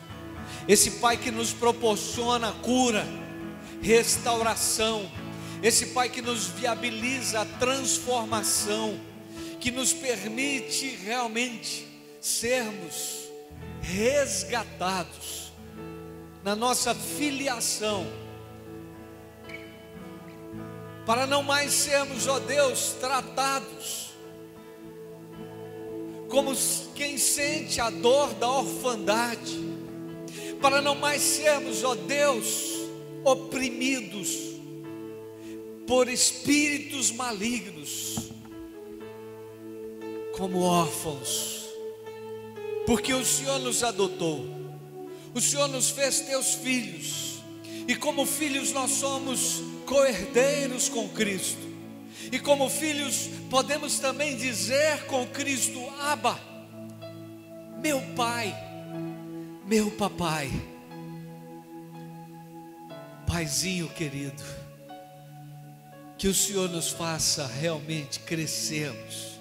Speaker 1: esse Pai que nos proporciona cura, restauração, esse Pai que nos viabiliza a transformação, que nos permite realmente sermos resgatados na nossa filiação, para não mais sermos, ó Deus, tratados como quem sente a dor da orfandade, para não mais sermos, ó Deus, oprimidos por espíritos malignos, como órfãos, porque o Senhor nos adotou, o Senhor nos fez teus filhos, e como filhos nós somos co-herdeiros com Cristo, e como filhos podemos também dizer com Cristo: Abba, meu Pai, meu papai, Paizinho querido, que o Senhor nos faça realmente crescermos,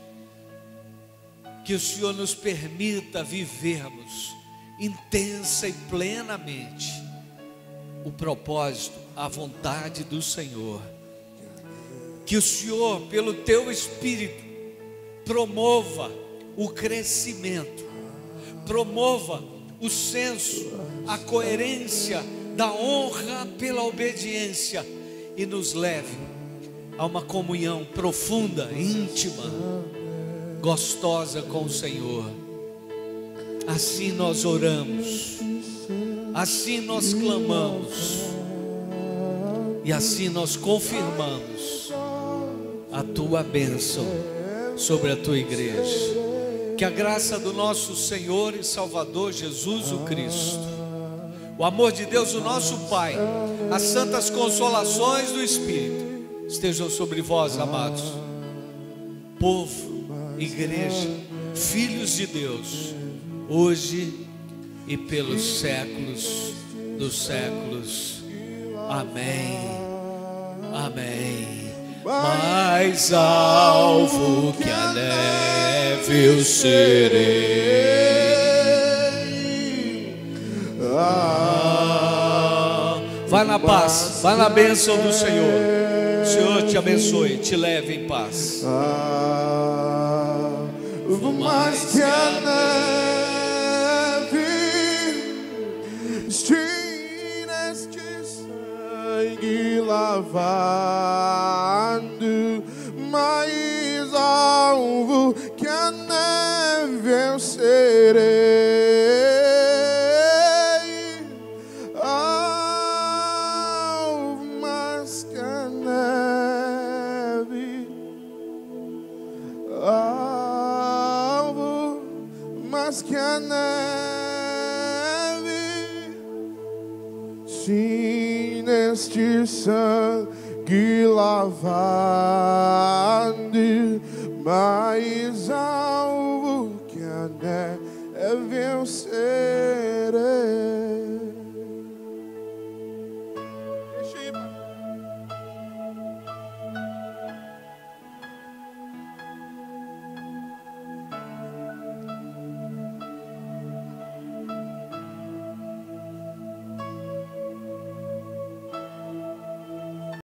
Speaker 1: que o Senhor nos permita vivermos intensa e plenamente o propósito, a vontade do Senhor. Que o Senhor, pelo Teu Espírito, promova o crescimento, promova o senso, a coerência da honra pela obediência, e nos leve a uma comunhão profunda, íntima, gostosa com o Senhor. Assim nós oramos, assim nós clamamos, e assim nós confirmamos a Tua bênção sobre a Tua igreja. Que a graça do nosso Senhor e Salvador Jesus o Cristo, o amor de Deus o nosso Pai, as santas consolações do Espírito estejam sobre vós, amados, povo, igreja, filhos de Deus, hoje e pelos séculos dos séculos. Amém, amém. Mais alvo que a neve eu serei. Vai na paz, vai na bênção do Senhor. O Senhor te abençoe, te leve em paz.
Speaker 3: mais que a neve, estive neste sangue lavado, mais alvo que a neve eu serei. Alvo mais que a neve, alvo mais que a neve, sim, neste sangue lavado, mais alvo que a neve eu serei.